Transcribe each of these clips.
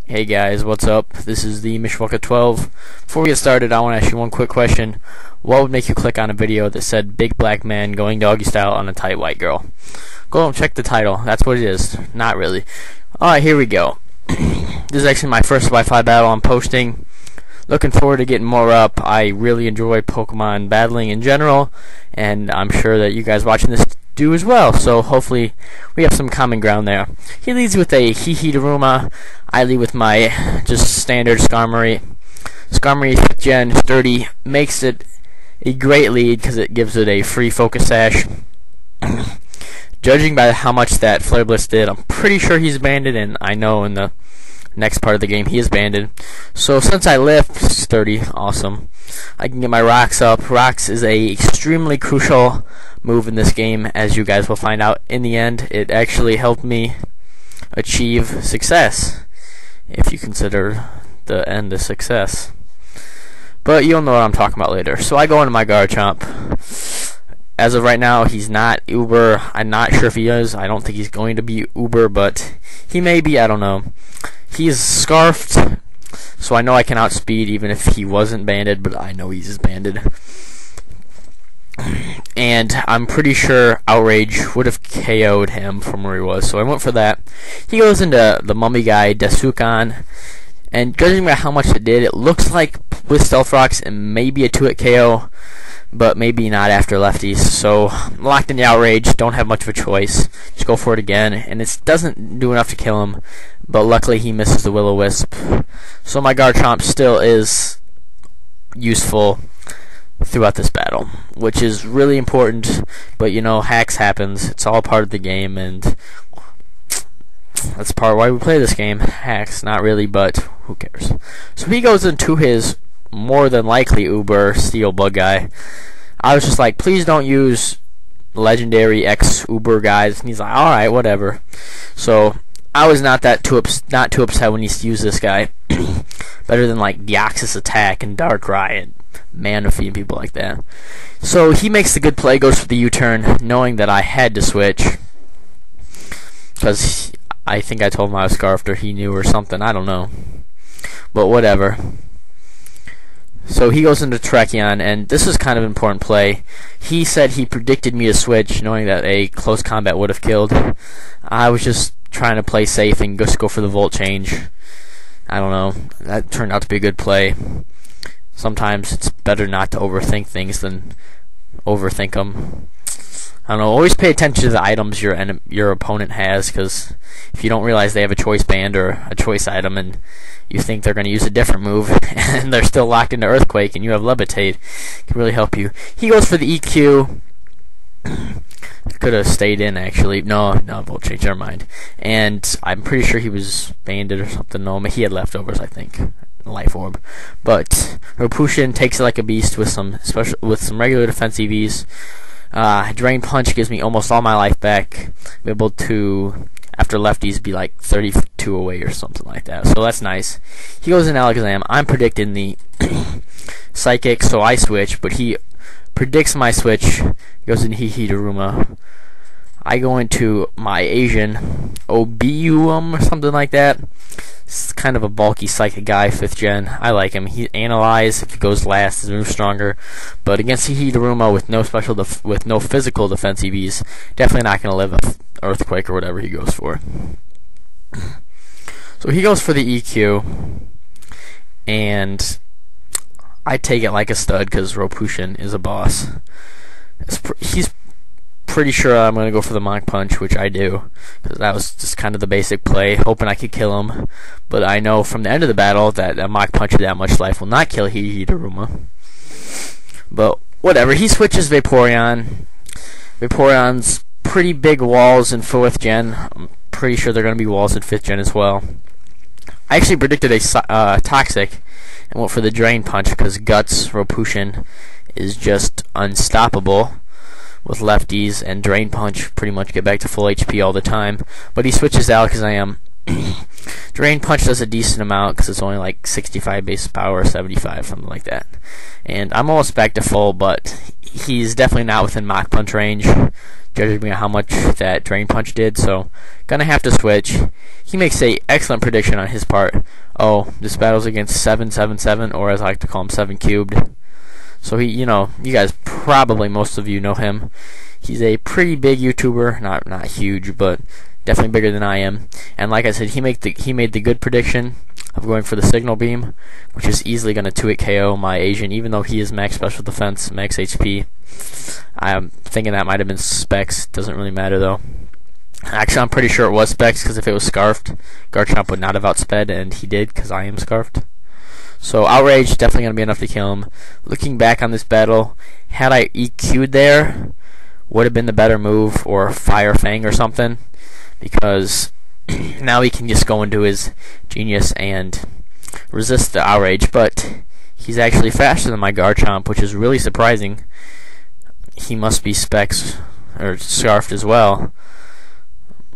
Hey guys, what's up? This is the Mishwaka 12. Before we get started, I want to ask you one quick question. What would make you click on a video that said big black man going doggy style on a tight white girl? Go and check the title. That's what it is. Not really. Alright, here we go. This is actually my first Wi-Fi battle I'm posting. Looking forward to getting more up. I really enjoy Pokemon battling in general, and I'm sure that you guys watching this do as well, so hopefully we have some common ground there. He leads with a Daruma. I lead with my just standard Skarmory. Skarmory 5th Gen Sturdy makes it a great lead because it gives it a free Focus Sash. Judging by how much that Flare Blitz did, I'm pretty sure he's banded, and I know in the next part of the game he is banded. So since I lift Sturdy, awesome, I can get my Rocks up. Rocks is a extremely crucial move in this game, as you guys will find out in the end. It actually helped me achieve success, if you consider the end a success. But you'll know what I'm talking about later. So I go into my Garchomp. As of right now, he's not Uber. I'm not sure if he is. I don't think he's going to be Uber, but he may be. I don't know. He's Scarfed, so I know I can outspeed even if he wasn't banded, but I know he's banded. And I'm pretty sure Outrage would have KO'd him from where he was, so I went for that. He goes into the mummy guy, Desukon, and judging by how much it did, it looks like with Stealth Rocks it may be a 2-hit KO, but maybe not after lefties. So locked in the Outrage, don't have much of a choice. Just go for it again, and it doesn't do enough to kill him, but luckily he misses the Will-O-Wisp. So my Garchomp still is useful throughout this battle, which is really important. But you know, hacks happens. It's all part of the game, and that's part of why we play this game. Hacks, not really, but who cares? So he goes into his more than likely Uber Steel Bug guy. I was just like, please don't use legendary X Uber guys, and he's like, alright, whatever. So I was not too upset when he used this guy. Better than like Deoxys Attack and Darkrai and Manaphy and people like that. So he makes the good play, goes for the U-turn, knowing that I had to switch, because I think I told him I was Scarfed, or he knew, or something, I don't know, but whatever. So he goes into Terrakion, and this is kind of an important play. He said he predicted me to switch, knowing that a close combat would have killed. I was just trying to play safe and just go for the Volt Change. I don't know, that turned out to be a good play. Sometimes it's better not to overthink things than overthink them. I don't know, always pay attention to the items your opponent has, because if you don't realize they have a choice band or a choice item, and you think they're going to use a different move, and they're still locked into Earthquake, and you have Levitate, it can really help you. He goes for the EQ. Could have stayed in, actually. No, Volt Change, never mind. And I'm pretty sure he was banded or something. No, he had leftovers, I think. Life Orb. But Ropution takes it like a beast with some regular defense EVs. Drain Punch gives me almost all my life back. I'm able to, after lefties, be like 32 away or something like that. So that's nice. He goes in Alakazam. I'm predicting the Psychic, so I switch, but he predicts my switch. He goes into Daruma. I go into my Asian Obium or something like that. It's kind of a bulky Psychic guy, 5th Gen. I like him. He Analyze, if he goes last, is move stronger. But against Daruma with no physical defense EVs, definitely not going to live an Earthquake or whatever he goes for. So he goes for the EQ, and I take it like a stud because Ropution is a boss. He's pretty sure I'm going to go for the Mach Punch, which I do, because that was just kind of the basic play, hoping I could kill him. But I know from the end of the battle that a Mach Punch with that much life will not kill Daruma. But whatever, he switches Vaporeon. Vaporeon's pretty big walls in 4th Gen. I'm pretty sure they're going to be walls in 5th Gen as well. I actually predicted a Toxic and went for the Drain Punch because Guts Ropution is just unstoppable with lefties, and Drain Punch pretty much get back to full HP all the time. But he switches Alakazam. Drain Punch does a decent amount because it's only like 65 base power or 75, something like that. And I'm almost back to full, but he's definitely not within Mach Punch range, judging me on how much that Drain Punch did, so gonna have to switch. He makes a excellent prediction on his part. Oh, this battle's against 777, or as I like to call him, 7 cubed. So he, you guys probably, most of you know him. He's a pretty big YouTuber, not huge, but definitely bigger than I am. And like I said, he made the good prediction of going for the Signal Beam, which is easily going to 2-hit KO my Asian, even though he is max special defense, max HP. I'm thinking that might have been Specs. Doesn't really matter though. Actually, I'm pretty sure it was Specs, because if it was Scarfed, Garchomp would not have outsped, and he did, because I am Scarfed. So Outrage, definitely going to be enough to kill him. Looking back on this battle, had I EQ'd there, would have been the better move, or Fire Fang or something, because now he can just go into his Genius and resist the Outrage, but he's actually faster than my Garchomp, which is really surprising. He must be Specs, or Scarfed as well.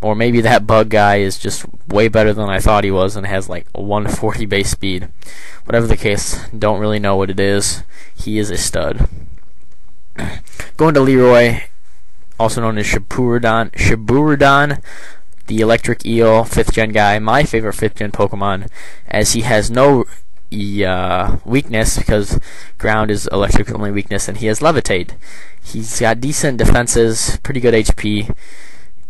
Or maybe that bug guy is just way better than I thought he was and has like 140 base speed. Whatever the case, don't really know what it is. He is a stud. Going to Leroy, also known as Shiburadon, the Electric Eel 5th Gen guy, my favorite 5th Gen Pokemon, as he has no weakness, because ground is electric only weakness, and he has Levitate. He's got decent defenses, pretty good HP,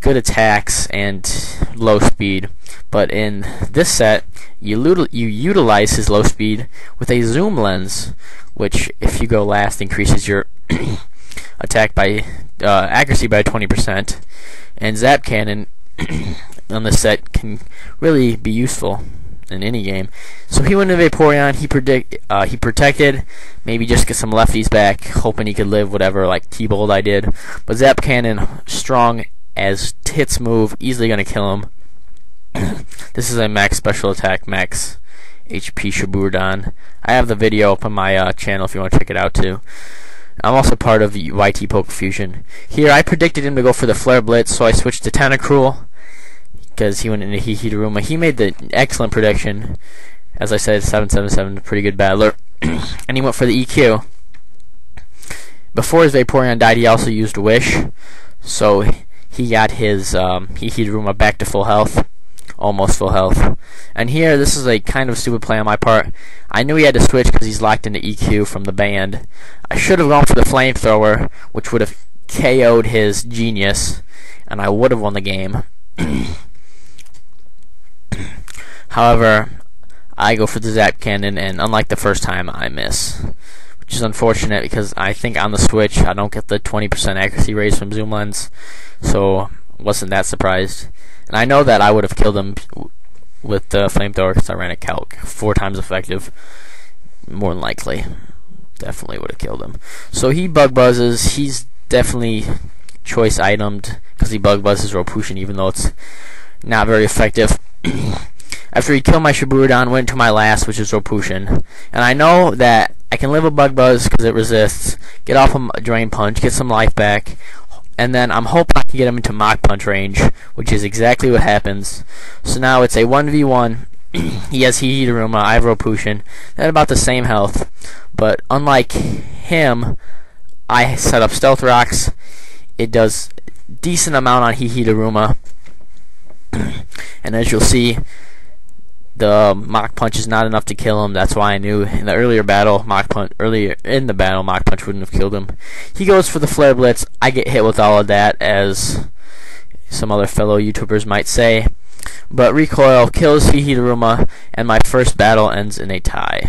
good attacks, and low speed. But in this set, you utilize his low speed with a zoom lens, which, if you go last, increases your attack by accuracy by 20%. And Zap Cannon on this set can really be useful in any game. So he went into Vaporeon. He protected, maybe just get some lefties back, hoping he could live whatever like T-Bolt I did. But Zap Cannon, strong as tits move, easily going to kill him. This is a max special attack, max HP Shiburadon. I have the video up on my channel if you want to check it out too. I'm also part of YT Poke Fusion. Here I predicted him to go for the Flare Blitz, so I switched to Tentacruel because he went into Heateruma. He made the excellent prediction. As I said, 777, pretty good battler. And he went for the EQ. Before his Vaporeon died, he also used Wish, so he got his Heateruma back to full health, almost full health. And here, this is a kind of stupid play on my part. I knew he had to switch because he's locked into EQ from the band. I should have gone for the Flamethrower, which would have KO'd his Genius, and I would have won the game. However, I go for the Zap Cannon, and unlike the first time, I miss, which is unfortunate because I think on the switch I don't get the 20% accuracy raise from Zoom Lens, so wasn't that surprised. And I know that I would have killed him with the Flamethrower because I ran a calc 4 times effective, more than likely. Definitely would have killed him. So he Bug Buzzes. He's definitely choice itemed because he Bug Buzzes Ropution, even though it's not very effective. After he killed my Shiburadon, went to my last, which is Ropution. And I know that I can live a Bug Buzz because it resists, get off a Drain Punch, get some life back, and then I'm hoping I can get him into Mach Punch range, which is exactly what happens. So now it's a 1v1. He has Heateruma, I have Ropution. They're about the same health, but unlike him, I set up Stealth Rocks. It does decent amount on Heateruma, and as you'll see, the Mach Punch is not enough to kill him. That's why I knew in the earlier battle, Mach Punch wouldn't have killed him. He goes for the Flare Blitz. I get hit with all of that, as some other fellow YouTubers might say. But Recoil kills Heateruma, and my first battle ends in a tie.